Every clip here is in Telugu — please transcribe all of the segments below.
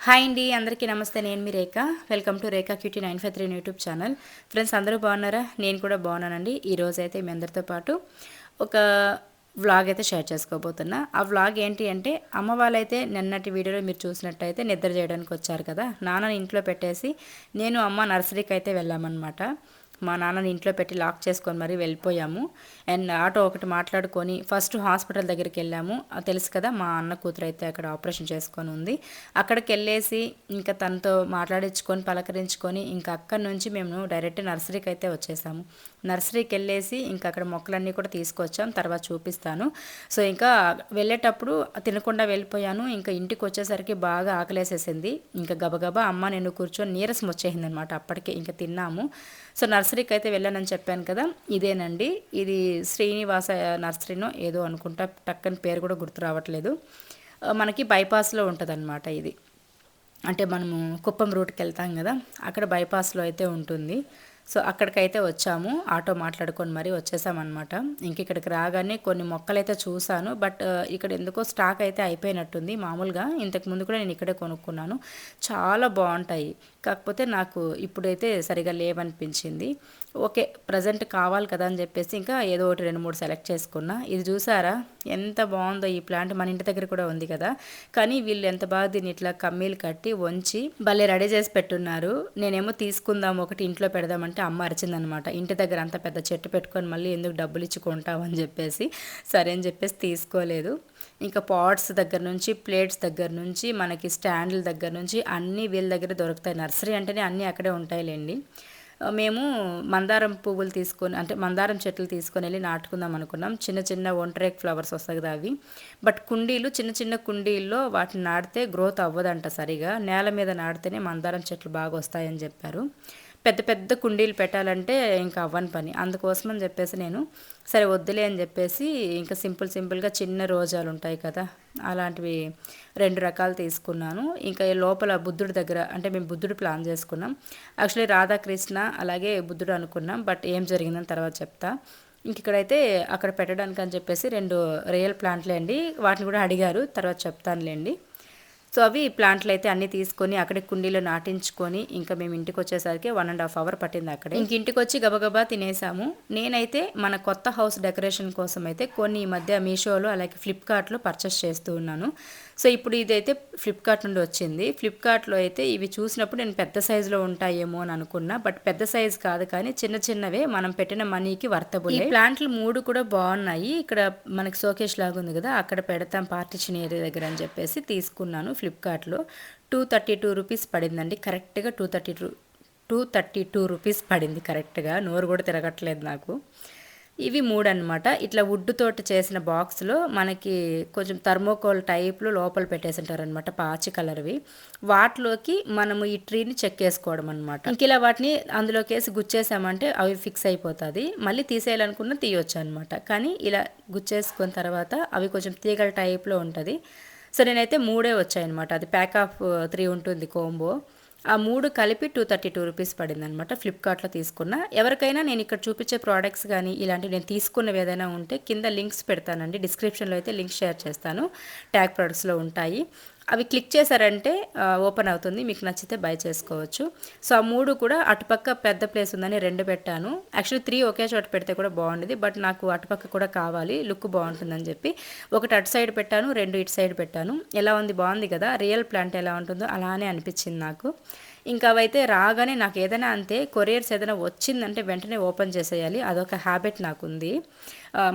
హాయ్ అండి, అందరికీ నమస్తే. నేను మీ Rekha. Welcome to Rekha cutie 953 YouTube channel. Friends, అందరూ బాగున్నారా? నేను కూడా బాగున్నానండి. ఈరోజు అయితే మీ అందరితో పాటు ఒక వ్లాగ్ అయితే షేర్ చేసుకోబోతున్నా. ఆ వ్లాగ్ ఏంటి అంటే, అమ్మ వాళ్ళైతే నిన్నటి వీడియోలో మీరు చూసినట్టయితే నిద్ర చేయడానికి వచ్చారు కదా. నాన్నని ఇంట్లో పెట్టేసి నేను అమ్మ నర్సరీకి అయితే వెళ్ళామన్నమాట. మా నాన్నని ఇంట్లో పెట్టి లాక్ చేసుకొని మరీ వెళ్ళిపోయాము. అండ్ ఆటో ఒకటి మాట్లాడుకొని ఫస్ట్ హాస్పిటల్ దగ్గరికి వెళ్ళాము. తెలుసు కదా, మా అన్న కూతురు అయితే అక్కడ ఆపరేషన్ చేసుకొని ఉంది. అక్కడికి వెళ్ళేసి ఇంకా తనతో మాట్లాడించుకొని పలకరించుకొని ఇంకా అక్కడి నుంచి మేము డైరెక్ట్ నర్సరీకి అయితే వచ్చేసాము. నర్సరీకి వెళ్ళేసి ఇంకా అక్కడ మొక్కలన్నీ కూడా తీసుకొచ్చాం, తర్వాత చూపిస్తాను. సో ఇంకా వెళ్ళేటప్పుడు తినకుండా వెళ్ళిపోయాను. ఇంకా ఇంటికి వచ్చేసరికి బాగా ఆకలేసేసింది. ఇంకా గబగబా అమ్మ నేను కూర్చొని నీరసం వచ్చేసింది అనమాట. అప్పటికే ఇంకా తిన్నాము. సో నర్సరీకి అయితే వెళ్ళానని చెప్పాను కదా, ఇదేనండి. ఇది శ్రీనివాస నర్సరీనో ఏదో అనుకుంటా, టక్కని పేరు కూడా గుర్తు రావట్లేదు. మనకి బైపాస్లో ఉంటుందన్నమాట ఇది. అంటే మనము కుప్పం రూట్కి వెళ్తాం కదా, అక్కడ బైపాస్లో అయితే ఉంటుంది. సో అక్కడికైతే వచ్చాము, ఆటో మాట్లాడుకొని మరీ వచ్చేసామన్నమాట. ఇంక ఇక్కడికి రాగానే కొన్ని మొక్కలైతే చూశాను, బట్ ఇక్కడ ఎందుకో స్టాక్ అయితే అయిపోయినట్టుంది. మామూలుగా ఇంతకుముందు కూడా నేను ఇక్కడే కొనుక్కున్నాను, చాలా బాగుంటాయి. కాకపోతే నాకు ఇప్పుడైతే సరిగా లేవనిపించింది. ఓకే, ప్రజెంట్ కావాలి కదా అని చెప్పేసి ఇంకా ఏదో ఒకటి 2-3 సెలెక్ట్ చేసుకున్నా. ఇది చూసారా ఎంత బాగుందో ఈ ప్లాంట్. మన ఇంటి దగ్గర కూడా ఉంది కదా, కానీ వీళ్ళు ఎంత బాగా దీన్ని ఇట్లా కమ్మీలు కట్టి వంచి భలే రెడీ చేసి పెట్టున్నారు. నేనేమో తీసుకుందాం ఒకటి ఇంట్లో పెడదామంటే అమ్మ అరిచిందనమాట. ఇంటి దగ్గర అంత పెద్ద చెట్టు పెట్టుకొని మళ్ళీ ఎందుకు డబ్బులు ఇచ్చి కొంటామని చెప్పేసి సరే అని చెప్పేసి తీసుకోలేదు. ఇంకా పాట్స్ దగ్గర నుంచి ప్లేట్స్ దగ్గర నుంచి మనకి స్టాండ్ల దగ్గర నుంచి అన్నీ వీళ్ళ దగ్గర దొరుకుతాయి. నర్సరీ అంటేనే అన్నీ అక్కడే ఉంటాయిలేండి. మేము మందారం పువ్వులు తీసుకొని, అంటే మందారం చెట్లు తీసుకొని వెళ్ళి నాటుకుందాం అనుకున్నాం. చిన్న చిన్న ఒంటరేక్ ఫ్లవర్స్ వస్తాయి కదా అవి. బట్ కుండీలు, చిన్న చిన్న కుండీల్లో వాటిని నాటితే గ్రోత్ అవ్వదంట సరిగా. నేల మీద నాటితేనే మందారం చెట్లు బాగా వస్తాయని చెప్పారు. పెద్ద పెద్ద కుండీలు పెట్టాలంటే ఇంకా అవ్వని పని. అందుకోసమని చెప్పేసి నేను సరే వద్దులే అని చెప్పేసి ఇంకా సింపుల్గా చిన్న రోజాలు ఉంటాయి కదా, అలాంటివి 2 రకాలు తీసుకున్నాను. ఇంకా లోపల బుద్ధుడి దగ్గర, అంటే మేము బుద్ధుడు ప్లాన్ చేసుకున్నాం. యాక్చువల్లీ రాధాకృష్ణ అలాగే బుద్ధుడు అనుకున్నాం, బట్ ఏం జరిగిందని తర్వాత చెప్తా. ఇంక ఇక్కడైతే అక్కడ పెట్టడానికి అని చెప్పేసి 2 రియల్ ప్లాంట్లే అండి. వాటిని కూడా అడిగారు, తర్వాత చెప్తానులేండి. సో అవి ప్లాంట్లు అయితే అన్నీ తీసుకొని అక్కడే కుండీలో నాటించుకొని ఇంకా మేము ఇంటికి వచ్చేసరికి 1.5 అవర్ పట్టింది అక్కడే. ఇంక ఇంటికి వచ్చి గబగబా తినేసాము. నేనైతే మన కొత్త హౌస్ డెకరేషన్ కోసం అయితే కొన్ని ఈ మధ్య మీషోలో అలాగే ఫ్లిప్కార్ట్లో పర్చేస్ చేస్తూ ఉన్నాను. సో ఇప్పుడు ఇదైతే ఫ్లిప్కార్ట్ నుండి వచ్చింది. ఫ్లిప్కార్ట్లో అయితే ఇవి చూసినప్పుడు నేను పెద్ద సైజులో ఉంటాయేమో అని అనుకున్నా, బట్ పెద్ద సైజు కాదు, కానీ చిన్న చిన్నవే మనం పెట్టిన మనీకి వర్తబుల్. ఈ ప్లాంట్లు 3 కూడా బాగున్నాయి. ఇక్కడ మనకి షోకేస్ లాగా ఉంది కదా, అక్కడ పెడతాం పార్టిషన్ ఏరియా దగ్గర అని చెప్పేసి తీసుకున్నాను ఫ్లిప్కార్ట్లో. 232 రూపీస్ పడిందండి, కరెక్ట్గా 232 రూపీస్ పడింది కరెక్ట్గా. నోరు కూడా తిరగట్లేదు నాకు. ఇవి 3 అనమాట. ఇట్లా వుడ్ తోటి చేసిన బాక్స్లో మనకి కొంచెం థర్మోకోల్ టైప్లో లోపల పెట్టేసి ఉంటారనమాట, పాచి కలర్వి. వాటిలోకి మనము ఈ ట్రీని చెక్కేసుకోవడం అనమాట. ఇంక ఇలా వాటిని అందులోకి వేసి గుచ్చేసామంటే అవి ఫిక్స్ అయిపోతుంది. మళ్ళీ తీసేయాలనుకున్న తీయొచ్చు అనమాట. కానీ ఇలా గుచ్చేసుకున్న తర్వాత అవి కొంచెం తీగల టైప్లో ఉంటుంది. సో నేనైతే 3 వచ్చాయన్నమాట. అది ప్యాక్ ఆఫ్ 3 ఉంటుంది కోంబో. ఆ 3 కలిపి 232 రూపీస్ పడింది అనమాట. ఫ్లిప్కార్ట్లో తీసుకున్నా. ఎవరికైనా నేను ఇక్కడ చూపించే ప్రోడక్ట్స్ కానీ ఇలాంటివి నేను తీసుకున్నవి ఏదైనా ఉంటే కింద లింక్స్ పెడతానండి, డిస్క్రిప్షన్లో అయితే లింక్స్ షేర్ చేస్తాను. ట్యాగ్ ప్రొడక్ట్స్లో ఉంటాయి. అవి క్లిక్ చేశారంటే ఓపెన్ అవుతుంది, మీకు నచ్చితే బై చేసుకోవచ్చు. సో ఆ 3 కూడా అటుపక్క పెద్ద ప్లేస్ ఉందని 2 పెట్టాను. యాక్చువల్లీ 3 ఒకే చోట పెడితే కూడా బాగుండేది, బట్ నాకు అటుపక్క కూడా కావాలి, లుక్ బాగుంటుందని చెప్పి ఒకటి అటు సైడ్ పెట్టాను, 2 ఇటు సైడ్ పెట్టాను. ఎలా ఉంది, బాగుంది కదా. రియల్ ప్లాంట్ ఎలా ఉంటుందో అలానే అనిపించింది నాకు. ఇంకా అవైతే రాగానే నాకు ఏదైనా అంతే, కొరియర్స్ ఏదైనా వచ్చిందంటే వెంటనే ఓపెన్ చేసేయాలి, అదొక హ్యాబిట్ నాకుంది.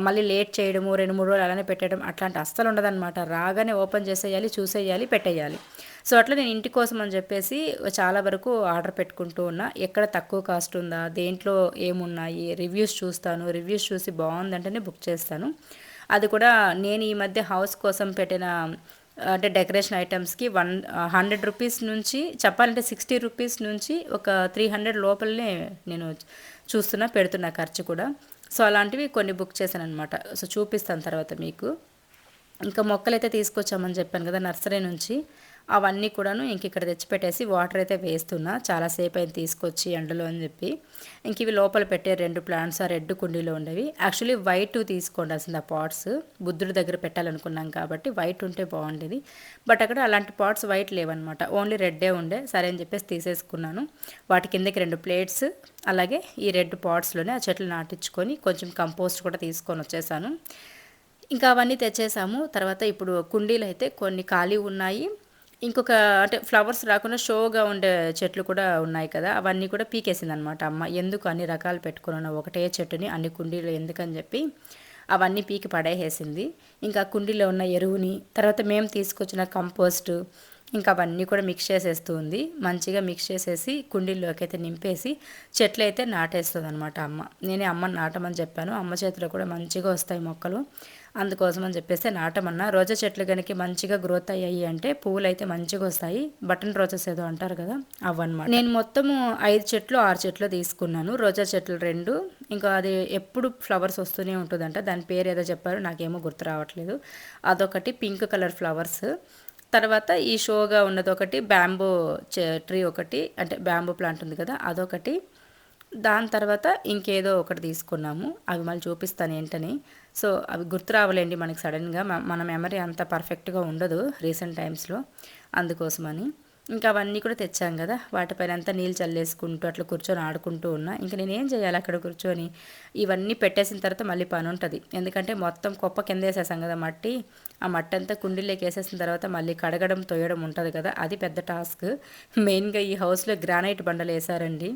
మళ్ళీ లేట్ చేయడము, 2-3 రోజులు అలానే పెట్టడం అట్లాంటి అస్సలు ఉండదన్నమాట. రాగానే ఓపెన్ చేసేయాలి, చూసేయాలి, పెట్టేయాలి. సో అట్లా నేను ఇంటి కోసం అని చెప్పేసి చాలా వరకు ఆర్డర్ పెట్టుకుంటూ ఉన్నా. ఎక్కడ తక్కువ కాస్ట్ ఉందా, దేంట్లో ఏమున్నాయి, రివ్యూస్ చూస్తాను. రివ్యూస్ చూసి బాగుందంటేనే బుక్ చేస్తాను. అది కూడా నేను ఈ మధ్య హౌస్ కోసం పెట్టిన అంటే డెకరేషన్ ఐటమ్స్కి 100 రూపీస్ నుంచి చెప్పాలంటే 60 రూపీస్ నుంచి ఒక 300 లోపలనే నేను పెడుతున్నా ఖర్చు కూడా. సో అలాంటివి కొన్ని బుక్ చేశాను అనమాట. సో చూపిస్తాను తర్వాత మీకు. ఇంకా మొక్కలైతే తీసుకొచ్చామని చెప్పాను కదా నర్సరీ నుంచి. అవన్నీ కూడాను ఇంక ఇక్కడ తెచ్చిపెట్టేసి వాటర్ అయితే వేస్తున్నా, చాలాసేపు అయింది తీసుకొచ్చి ఎండలో అని చెప్పి. ఇంక ఇవి లోపల పెట్టే 2 ప్లాంట్స్ ఆ రెడ్ కుండీలో ఉండేవి. యాక్చువల్లీ వైట్ తీసుకోండాల్సింది ఆ పాట్స్, బుద్ధుడి దగ్గర పెట్టాలనుకున్నాం కాబట్టి వైట్ ఉంటే బాగుండేది. బట్ అక్కడ అలాంటి పాట్స్ వైట్ లేవన్నమాట, ఓన్లీ రెడ్డే ఉండే. సరే అని చెప్పేసి తీసేసుకున్నాను. వాటి కిందకి 2 ప్లేట్స్ అలాగే ఈ రెడ్ పాట్స్లోనే ఆ చెట్లు నాటించుకొని కొంచెం కంపోస్ట్ కూడా తీసుకొని వచ్చేసాను. ఇంకా అవన్నీ తెచ్చేసాము. తర్వాత ఇప్పుడు కుండీలు అయితే కొన్ని ఖాళీ ఉన్నాయి. ఇంకొక అంటే ఫ్లవర్స్ రాకుండా షోగా ఉండే చెట్లు కూడా ఉన్నాయి కదా, అవన్నీ కూడా పీకేసిందనమాట అమ్మ. ఎందుకు అన్ని రకాలు పెట్టుకున్నాను ఒకటే చెట్టుని అన్ని కుండీలు ఎందుకని చెప్పి అవన్నీ పీకి పడేసేసింది. ఇంకా కుండీలో ఉన్న ఎరువుని తర్వాత మేము తీసుకొచ్చిన కంపోస్ట్ ఇంకా అవన్నీ కూడా మిక్స్ చేసేస్తూ ఉంది. మంచిగా మిక్స్ చేసేసి కుండీల్లోకి అయితే నింపేసి చెట్లు అయితే నాటేస్తుంది అనమాట అమ్మ. నేనే అమ్మని నాటమని చెప్పాను, అమ్మ చేతిలో కూడా మంచిగా వస్తాయి మొక్కలు, అందుకోసం అని చెప్పేసి నాటమన్నా. రోజా చెట్లు కనుక మంచిగా గ్రోత్ అయ్యాయి అంటే పువ్వులు అయితే మంచిగా వస్తాయి, బటన్ రోజెస్ ఏదో అంటారు కదా అవన్నమాట. నేను మొత్తము 5 చెట్లు 6 చెట్లు తీసుకున్నాను. రోజా చెట్లు 2, ఇంకా అది ఎప్పుడు ఫ్లవర్స్ వస్తూనే ఉంటుందంట, దాని పేరు ఏదో చెప్పారు నాకేమో గుర్తు రావట్లేదు. అదొకటి పింక్ కలర్ ఫ్లవర్స్. తర్వాత ఈ షోగా ఉన్నది ఒకటి బ్యాంబూ ట్రీ ఒకటి, అంటే బ్యాంబూ ప్లాంట్ ఉంది కదా అదొకటి. దాని తర్వాత ఇంకేదో ఒకటి తీసుకున్నాము, అవి మళ్ళీ చూపిస్తాను ఏంటని. సో అవి గుర్తు రావాలండి మనకి సడన్గా, మన మెమరీ అంత పర్ఫెక్ట్గా ఉండదు రీసెంట్ టైమ్స్లో, అందుకోసమని. ఇంకా అవన్నీ కూడా తెచ్చాం కదా, వాటిపైన అంతా నీళ్ళు చల్లేసుకుంటూ అట్లా కూర్చొని ఆడుకుంటూ ఉన్నా. ఇంకా నేనేం చేయాలి అక్కడ కూర్చొని, ఇవన్నీ పెట్టేసిన తర్వాత మళ్ళీ పని ఉంటుంది. ఎందుకంటే మొత్తం కుప్ప కింద వేసేసాం కదా మట్టి, ఆ మట్టి అంతా కుండీలోకి వేసేసిన తర్వాత మళ్ళీ కడగడం తొయ్యడం ఉంటుంది కదా, అది పెద్ద టాస్క్. మెయిన్గా ఈ హౌస్లో గ్రానైట్ బండలు వేసారండి.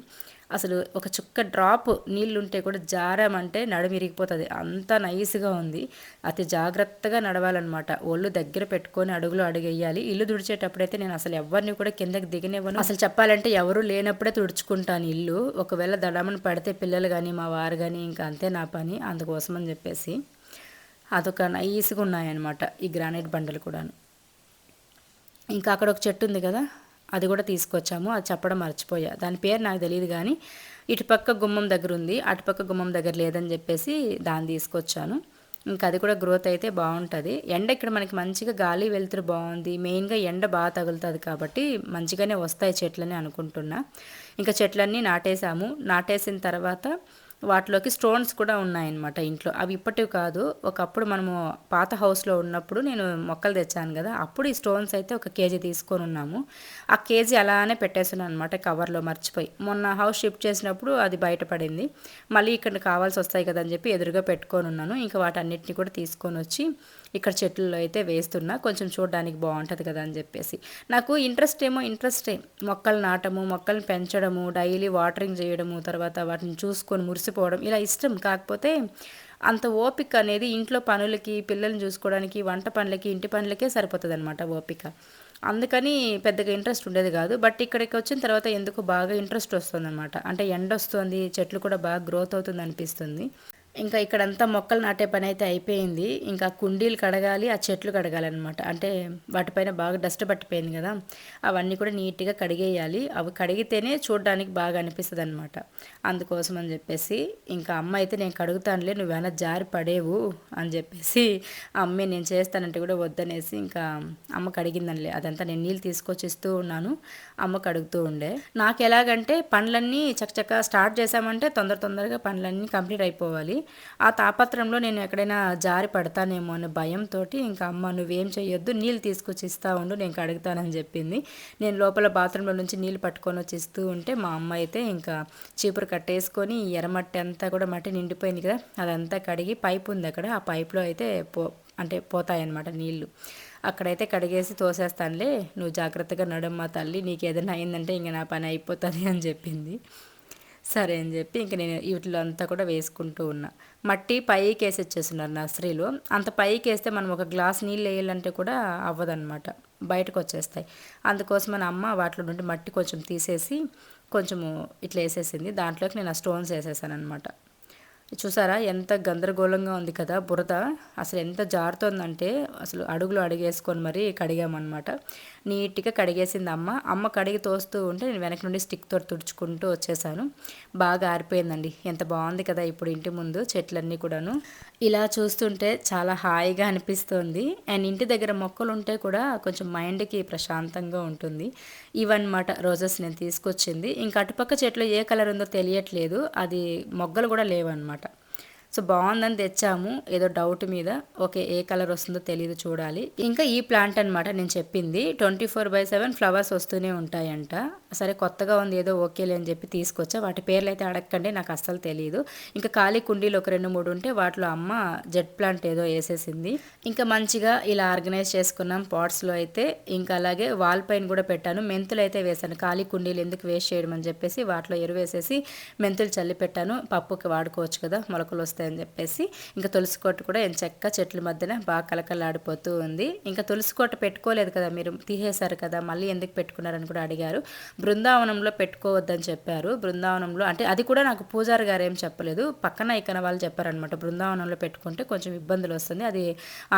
అసలు ఒక చుక్క డ్రాప్ నీళ్ళుంటే కూడా జారామంటే నడుము ఇరిగిపోతుంది, అంత నైస్గా ఉంది. అతి జాగ్రత్తగా నడవాలన్నమాట, ఒళ్ళు దగ్గర పెట్టుకొని అడుగులో అడుగేయాలి. ఇల్లు తుడిచేటప్పుడైతే నేను అసలు ఎవరిని కూడా కిందకి దిగనివ్వను. అసలు చెప్పాలంటే ఎవరు లేనప్పుడే తుడుచుకుంటాను ఇల్లు. ఒకవేళ దడమని పడితే పిల్లలు కానీ మా వారు కానీ ఇంకా అంతే నా పని, అందుకోసం అని చెప్పేసి అదొక నైస్గా ఉన్నాయన్నమాట ఈ గ్రానైట్ బండలు కూడాను. ఇంకా అక్కడ ఒక చెట్టు ఉంది కదా, అది కూడా తీసుకొచ్చాము, అది చెప్పడం మర్చిపోయా, దాని పేరు నాకు తెలియదు కానీ ఇటుపక్క గుమ్మం దగ్గర ఉంది, అటుపక్క గుమ్మం దగ్గర లేదని చెప్పేసి దాన్ని తీసుకొచ్చాను. ఇంకా అది కూడా గ్రోత్ అయితే బాగుంటుంది. ఎండ ఇక్కడ మనకి మంచిగా గాలి వెలుతురు బాగుంది, మెయిన్గా ఎండ బాగా తగులుతుంది కాబట్టి మంచిగానే వస్తాయి చెట్లని అనుకుంటున్నా. ఇంకా చెట్లన్నీ నాటేసాము. నాటేసిన తర్వాత వాటిలోకి స్టోన్స్ కూడా ఉన్నాయన్నమాట ఇంట్లో. అవి ఇప్పటివి కాదు, ఒకప్పుడు మనము పాత హౌస్లో ఉన్నప్పుడు నేను మొక్కలు తెచ్చాను కదా, అప్పుడు ఈ స్టోన్స్ అయితే 1 కేజీ తీసుకొని ఉన్నాము. ఆ కేజీ అలానే పెట్టేస్తున్నాను అనమాట కవర్లో, మర్చిపోయి. మొన్న హౌస్ షిఫ్ట్ చేసినప్పుడు అది బయటపడింది, మళ్ళీ ఇక్కడ కావాల్సి వస్తాయి కదా అని చెప్పి ఎదురుగా పెట్టుకొని ఉన్నాను. ఇంకా వాటన్నిటిని కూడా తీసుకొని వచ్చి ఇక్కడ చెట్లలో అయితే వేస్తున్నా, కొంచెం చూడడానికి బాగుంటుంది కదా అని చెప్పేసి. నాకు ఇంట్రెస్టే మొక్కలు నాటము, మొక్కలను పెంచడము, డైలీ వాటరింగ్ చేయడము, తర్వాత వాటిని చూసుకొని మురిసిపోవడం, ఇలా ఇష్టం. కాకపోతే అంత ఓపిక అనేది ఇంట్లో పనులకి, పిల్లల్ని చూసుకోవడానికి, వంట పనులకి, ఇంటి పనులకే సరిపోతుంది అనమాట ఓపిక. అందుకని పెద్దగా ఇంట్రెస్ట్ ఉండేది కాదు. బట్ ఇక్కడికి వచ్చిన తర్వాత ఎందుకు బాగా ఇంట్రెస్ట్ వస్తుంది అనమాట. అంటే ఎండ వస్తుంది, చెట్లు కూడా బాగా గ్రోత్ అవుతుంది అనిపిస్తుంది. ఇంకా ఇక్కడంతా మొక్కలు నాటే పని అయితే అయిపోయింది. ఇంకా కుండీలు కడగాలి, ఆ చెట్లు కడగాలన్నమాట. అంటే వాటిపైన బాగా డస్ట్ పట్టిపోయింది కదా, అవన్నీ కూడా నీట్గా కడిగేయాలి. అవి కడిగితేనే చూడడానికి బాగా అనిపిస్తుంది అనమాట. అందుకోసం అని చెప్పేసి ఇంకా అమ్మ అయితే నేను కడుగుతానులే, నువ్వేనా జారి పడేవు అని చెప్పేసి అమ్మే నేను చేస్తానంటే కూడా వద్దనేసి ఇంకా అమ్మ కడిగిందనిలే. అదంతా నేను నీళ్ళు తీసుకొచ్చి ఇస్తూ ఉన్నాను, అమ్మ కడుగుతూ ఉండే. నాకు ఎలాగంటే పనులన్నీ చకచక స్టార్ట్ చేసామంటే తొందరగా పనులన్నీ కంప్లీట్ అయిపోవాలి. ఆ తాపత్రంలో నేను ఎక్కడైనా జారి పడతానేమో అనే భయంతో ఇంకా అమ్మ నువ్వేం చేయొద్దు, నీళ్ళు తీసుకొచ్చి ఇస్తా ఉండు, నేను కడుగుతానని చెప్పింది. నేను లోపల బాత్రూంలో నుంచి నీళ్ళు పట్టుకొని వచ్చి ఇస్తూ ఉంటే మా అమ్మ అయితే ఇంకా చీపురు కట్టేసుకొని ఎర్రమట్టి అంతా కూడా మట్టి నిండిపోయింది కదా, అదంతా కడిగి పైపు ఉంది అక్కడ, ఆ పైపులో అయితే పోతాయన్నమాట నీళ్ళు. అక్కడైతే కడిగేసి తోసేస్తానులే, నువ్వు జాగ్రత్తగా నడమ్మా తల్లి, నీకు ఏదైనా అయిందంటే ఇంక నా పని అయిపోతుంది అని చెప్పింది. సరే అని చెప్పి ఇంక నేను వీటిలో అంతా కూడా వేసుకుంటూ ఉన్నా. మట్టి పైకి వేసి వచ్చేస్తున్నారు నర్సరీలో, అంత పైకి వేస్తే మనం ఒక గ్లాస్ నీళ్ళు వేయాలంటే కూడా అవ్వదన్నమాట, బయటకు వచ్చేస్తాయి. అందుకోసం మన అమ్మ వాటిలో నుండి మట్టి కొంచెం తీసేసి కొంచెము ఇట్లా వేసేసింది, దాంట్లోకి నేను ఆ స్టోన్స్ వేసేసాను అనమాట. చూసారా ఎంత గందరగోళంగా ఉంది కదా బురద. అసలు ఎంత జారుతోందంటే అసలు అడుగులో అడుగేసుకొని మరీ కడిగామన్నమాట. నీట్‌గా కడిగేసింది అమ్మ. అమ్మ కడిగి తోస్తూ ఉంటే నేను వెనక నుండి స్టిక్‌తోటి తుడుచుకుంటూ వచ్చేసాను. బాగా ఆరిపోయిందండి. ఎంత బాగుంది కదా ఇప్పుడు ఇంటి ముందు చెట్లన్నీ కూడాను. ఇలా చూస్తుంటే చాలా హాయిగా అనిపిస్తోంది. అండ్ ఇంటి దగ్గర మొక్కలుంటే కూడా కొంచెం మైండ్‌కి ప్రశాంతంగా ఉంటుంది. ఇవన్నమాట రోజెస్ నేను తీసుకొచ్చింది. ఇంకా అటుపక్క చెట్లు ఏ కలర్ ఉందో తెలియట్లేదు. అది మొగ్గలు కూడా లేవన్నమాట. సో బాగుందని తెచ్చాము ఏదో డౌట్ మీద. ఓకే, ఏ కలర్ వస్తుందో తెలియదు, చూడాలి. ఇంకా ఈ ప్లాంట్ అనమాట నేను చెప్పింది. 24/7 ఫ్లవర్స్ వస్తూనే ఉంటాయంట. సరే కొత్తగా ఉంది ఏదో ఓకేలే అని చెప్పి తీసుకొచ్చా. వాటి పేర్లు అయితే అడగకండి, నాకు అస్సలు తెలియదు. ఇంకా ఖాళీ కుండీలు ఒక 2-3 ఉంటే వాటిలో అమ్మ జెడ్ ప్లాంట్ ఏదో వేసేసింది. ఇంకా మంచిగా ఇలా ఆర్గనైజ్ చేసుకున్నాం పాట్స్లో అయితే. ఇంకా అలాగే వాల్ పైన కూడా పెట్టాను. మెంతులు అయితే వేసాను. ఖాళీ కుండీలు ఎందుకు వేస్ట్ చేయడం అని చెప్పేసి వాటిలో ఎరువు వేసేసి మెంతులు చల్లి పెట్టాను. పప్పుకి వాడుకోవచ్చు కదా, మొలకలు వస్తాయని చెప్పేసి. ఇంకా తులసి కోట కూడా ఎంచక్క చెట్ల మధ్యన బాగా కలకలాడిపోతూ ఉంది. ఇంకా తులసి కోట పెట్టుకోలేదు కదా మీరు, తీసేశారు కదా, మళ్ళీ ఎందుకు పెట్టుకున్నారని కూడా అడిగారు. బృందావనంలో పెట్టుకోవద్దని చెప్పారు. బృందావనంలో అంటే అది కూడా నాకు పూజారి గారు ఏం చెప్పలేదు, పక్కన ఇక్కడ వాళ్ళు చెప్పారనమాట. బృందావనంలో పెట్టుకుంటే కొంచెం ఇబ్బందులు వస్తుంది, అది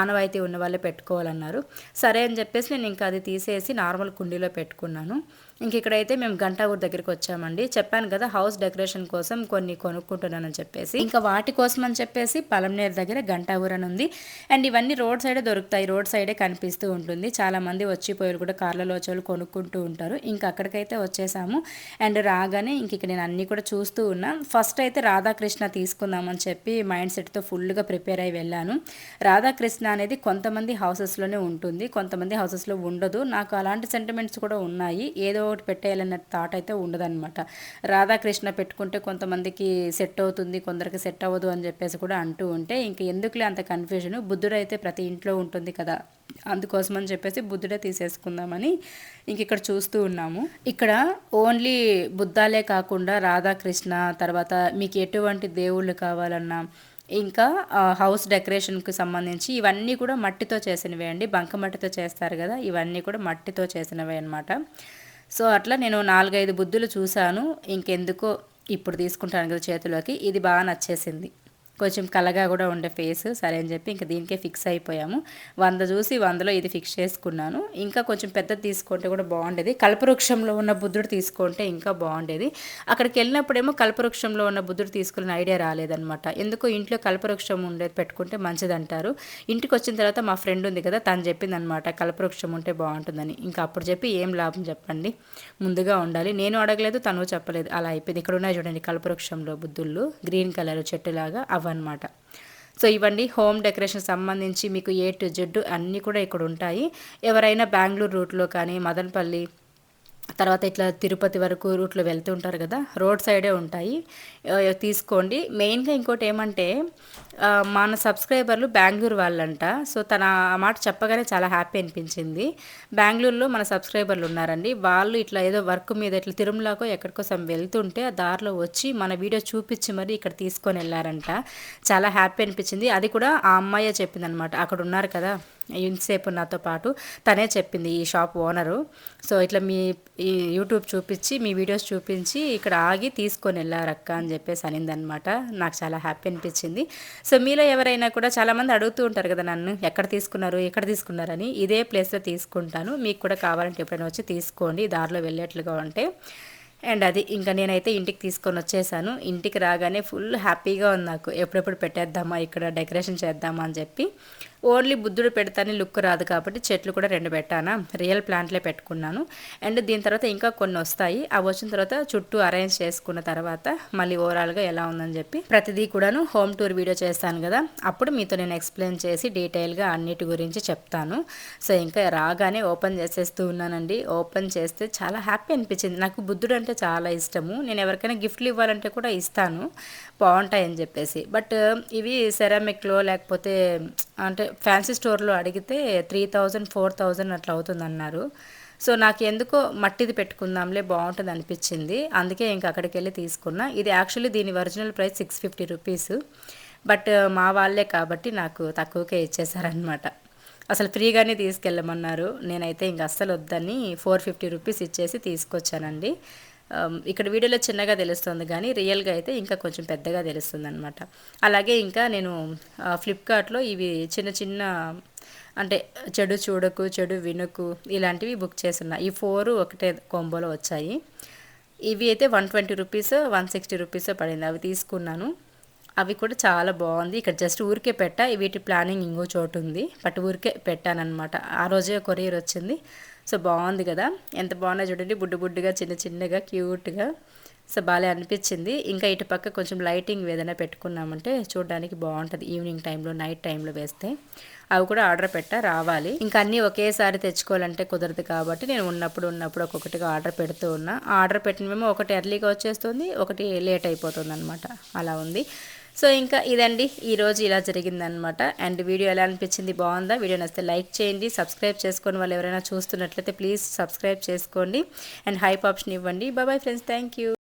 ఆనవాయితీ ఉన్న వాళ్ళే పెట్టుకోవాలన్నారు. సరే అని చెప్పేసి నేను ఇంకా అది తీసేసి నార్మల్ కుండీలో పెట్టుకున్నాను. ఇంక ఇక్కడైతే మేము గంటా ఊరు దగ్గరికి వచ్చామండి. చెప్పాను కదా హౌస్ డెకరేషన్ కోసం కొన్ని కొనుక్కుంటున్నానని చెప్పేసి. ఇంకా వాటి కోసం అని చెప్పేసి పలంనేరు దగ్గర గంటా ఊరు అని ఉంది. అండ్ ఇవన్నీ రోడ్ సైడే దొరుకుతాయి, రోడ్ సైడే కనిపిస్తూ ఉంటుంది. చాలా మంది వచ్చిపోయారు కూడా, కార్లలో వచ్చేవాళ్ళు కొనుక్కుంటూ ఉంటారు. ఇంకా అక్కడికైతే వచ్చేసాము. అండ్ రాగానే ఇంక ఇక్కడ నేను అన్నీ కూడా చూస్తూ ఉన్నా. ఫస్ట్ అయితే రాధాకృష్ణ తీసుకుందామని చెప్పి మైండ్ సెట్తో ఫుల్గా ప్రిపేర్ అయి వెళ్ళాను. రాధాకృష్ణ అనేది కొంతమంది హౌసెస్లోనే ఉంటుంది, కొంతమంది హౌసెస్లో ఉండదు. నాకు అలాంటి సెంటిమెంట్స్ కూడా ఉన్నాయి. ఏదో ఒకటి పెట్టేయాలన్న థాట్ అయితే ఉండదన్నమాట. రాధాకృష్ణ పెట్టుకుంటే కొంతమందికి సెట్ అవుతుంది, కొందరికి సెట్ అవ్వదు అని చెప్పేసి కూడా అంటూ ఉంటే ఇంక ఎందుకులే అంత కన్ఫ్యూజన్. బుద్ధుడు అయితే ప్రతి ఇంట్లో ఉంటుంది కదా, అందుకోసమని చెప్పేసి బుద్ధుడే తీసేసుకుందామని ఇంక ఇక్కడ చూస్తూ ఉన్నాము. ఇక్కడ ఓన్లీ బుద్ధాలే కాకుండా రాధాకృష్ణ, తర్వాత మీకు ఎటువంటి దేవుళ్ళు కావాలన్నా, ఇంకా హౌస్ డెకరేషన్కి సంబంధించి ఇవన్నీ కూడా మట్టితో చేసినవే అండి. బంకమట్టితో చేస్తారు కదా, ఇవన్నీ కూడా మట్టితో చేసినవే అనమాట. సో అట్లా నేను 4-5 బుద్ధులు చూశాను. ఇంకెందుకో ఇప్పుడు తీసుకుంటాను కదా చేతిలోకి, ఇది బాగా నచ్చేసింది. కొంచెం కలగా కూడా ఉండే ఫేస్. సరే అని చెప్పి ఇంకా దీనికే ఫిక్స్ అయిపోయాము. 100 చూసి 100లో ఇది ఫిక్స్ చేసుకున్నాను. ఇంకా కొంచెం పెద్దది తీసుకుంటే కూడా బాగుండేది. కల్పవృక్షంలో ఉన్న బుద్ధుడు తీసుకుంటే ఇంకా బాగుండేది. అక్కడికి వెళ్ళినప్పుడేమో కల్పవృక్షంలో ఉన్న బుద్ధుడు తీసుకునే ఐడియా రాలేదనమాట. ఎందుకో ఇంట్లో కల్పవృక్షం ఉండేది పెట్టుకుంటే మంచిదంటారు. ఇంటికి వచ్చిన తర్వాత మా ఫ్రెండ్ ఉంది కదా, తను చెప్పింది అనమాట కల్పవృక్షం ఉంటే బాగుంటుందని. ఇంకా అప్పుడు చెప్పి ఏం లాభం చెప్పండి, ముందుగా ఉండాలి. నేను అడగలేదు, తను చెప్పలేదు, అలా అయిపోయింది. ఇక్కడ ఉన్నాయి చూడండి కల్పవృక్షంలో బుద్ధుళ్ళు, గ్రీన్ కలర్ చెట్టులాగా అవన్నమాట. సో ఇవన్నీ హోమ్ డెకరేషన్ సంబంధించి మీకు A to Z అన్నీ కూడా ఇక్కడ ఉంటాయి. ఎవరైనా బెంగళూరు రూట్లో కానీ, మదనపల్లి, తర్వాత ఇట్లా తిరుపతి వరకు రూట్లో వెళ్తూ ఉంటారు కదా, రోడ్ సైడే ఉంటాయి, తీసుకోండి. మెయిన్గా ఇంకోటి ఏమంటే మన సబ్స్క్రైబర్లు బెంగళూరు వాళ్ళంట. సో తన ఆ మాట చెప్పగానే చాలా హ్యాపీ అనిపించింది. బెంగళూరులో మన సబ్స్క్రైబర్లు ఉన్నారండి. వాళ్ళు ఇట్లా ఏదో వర్క్ మీద ఇట్లా తిరుమలకో ఎక్కడికోసం వెళ్తుంటే ఆ దారిలో వచ్చి మన వీడియో చూపించి మరి ఇక్కడ తీసుకొని వెళ్ళారంట. చాలా హ్యాపీ అనిపించింది. అది కూడా ఆ అమ్మాయే చెప్పింది అనమాట. అక్కడ ఉన్నారు కదా ఇంతసేపు నాతో పాటు, తనే చెప్పింది, ఈ షాప్ ఓనరు. సో ఇట్లా మీ ఈ యూట్యూబ్ చూపించి, మీ వీడియోస్ చూపించి ఇక్కడ ఆగి తీసుకొని వెళ్ళారక్క అని చెప్పేసి అనిందనమాట. నాకు చాలా హ్యాపీ అనిపించింది. సో మీలో ఎవరైనా కూడా చాలామంది అడుగుతూ ఉంటారు కదా నన్ను, ఎక్కడ తీసుకున్నారని. ఇదే ప్లేస్లో తీసుకుంటాను, మీకు కూడా కావాలంటే ఎప్పుడైనా వచ్చి తీసుకోండి దారిలో వెళ్ళేట్లుగా ఉంటే. అండ్ అది ఇంకా నేనైతే ఇంటికి తీసుకొని వచ్చేసాను. ఇంటికి రాగానే ఫుల్ హ్యాపీగా ఉంది నాకు, ఎప్పుడెప్పుడు పెట్టేద్దామా ఇక్కడ డెకరేషన్ చేద్దామా అని చెప్పి. ఓన్లీ బుద్ధుడు పెడతానే లుక్ రాదు కాబట్టి చెట్లు కూడా 2 పెట్టానా, రియల్ ప్లాంట్లే పెట్టుకున్నాను. అండ్ దీని తర్వాత ఇంకా కొన్ని వస్తాయి. అవి వచ్చిన తర్వాత చుట్టూ అరేంజ్ చేసుకున్న తర్వాత మళ్ళీ ఓవరాల్గా ఎలా ఉందని చెప్పి ప్రతిదీ కూడాను హోమ్ టూర్ వీడియో చేస్తాను కదా, అప్పుడు మీతో నేను ఎక్స్ప్లెయిన్ చేసి డీటెయిల్గా అన్నిటి గురించి చెప్తాను. సో ఇంకా రాగానే ఓపెన్ చేసేస్తూ ఉన్నానండి. ఓపెన్ చేస్తే చాలా హ్యాపీ అనిపించింది. నాకు బుద్ధుడు అంటే చాలా ఇష్టము. నేను ఎవరికైనా గిఫ్ట్లు ఇవ్వాలంటే కూడా ఇస్తాను, బాగుంటాయని చెప్పేసి. బట్ ఇవి సెరామిక్లో లేకపోతే అంటే ఫ్యాన్సీ స్టోర్లో అడిగితే 3000-4000 అట్లా అవుతుందన్నారు. సో నాకు ఎందుకో మట్టిది పెట్టుకుందాంలే, బాగుంటుంది అనిపించింది. అందుకే ఇంకా అక్కడికి వెళ్ళి తీసుకున్నా. ఇది యాక్చువల్లీ దీని ఒరిజినల్ ప్రైస్ 650 రూపీస్. బట్ మా వాళ్ళే కాబట్టి నాకు తక్కువకే ఇచ్చేసారనమాట. అసలు ఫ్రీగానే తీసుకెళ్ళమన్నారు. నేనైతే ఇంక అస్సలు వద్దని 450 రూపీస్ ఇచ్చేసి తీసుకొచ్చానండి. ఇక్కడ వీడియోలో చిన్నగా తెలుస్తుంది కానీ రియల్గా అయితే ఇంకా కొంచెం పెద్దగా తెలుస్తుంది అనమాట. అలాగే ఇంకా నేను ఫ్లిప్కార్ట్లో ఇవి చిన్న చిన్న అంటే చెడు చూడకు చెడు వినుకు ఇలాంటివి బుక్ చేసున్నా. ఈ 4 ఒకటే కాంబోలో వచ్చాయి. ఇవి అయితే 120 రూపీస్ 160 రూపీస్ పడింది. అవి తీసుకున్నాను. అవి కూడా చాలా బాగుంది. ఇక్కడ జస్ట్ ఊరికే పెట్టా. వీటి ప్లానింగ్ ఇంకో చోటు ఉంది, బట్ ఊరికే పెట్టానమాట. ఆ రోజే కొరియర్ వచ్చింది. సో బాగుంది కదా, ఎంత బాగున్నాయి చూడండి, బుడ్డు బుడ్డుగా చిన్న చిన్నగా క్యూట్గా. సో బాగా అనిపించింది. ఇంకా ఇటు పక్క కొంచెం లైటింగ్ ఏదైనా పెట్టుకున్నామంటే చూడడానికి బాగుంటుంది ఈవినింగ్ టైంలో, నైట్ టైంలో వేస్తే. అవి కూడా ఆర్డర్ పెట్టా, రావాలి. ఇంకా అన్నీ ఒకేసారి తెచ్చుకోవాలంటే కుదరదు కాబట్టి నేను ఉన్నప్పుడు ఒక్కొక్కటిగా ఆర్డర్ పెడుతూ ఉన్నా. ఆర్డర్ పెట్టినమేమో ఒకటి ఎర్లీగా వచ్చేస్తుంది, ఒకటి లేట్ అయిపోతుంది అనమాట. అలా ఉంది. సో ఇంకా ఇదండి ఈరోజు ఇలా జరిగిందనమాట. అండ్ వీడియో ఎలా అనిపించింది, బాగుందా? వీడియో నచ్చితే లైక్ చేయండి. సబ్స్క్రైబ్ చేసుకొని వాళ్ళు ఎవరైనా చూస్తున్నట్లయితే ప్లీజ్ సబ్స్క్రైబ్ చేసుకోండి అండ్ హైప్ ఆప్షన్ ఇవ్వండి. Bye friends, thank you.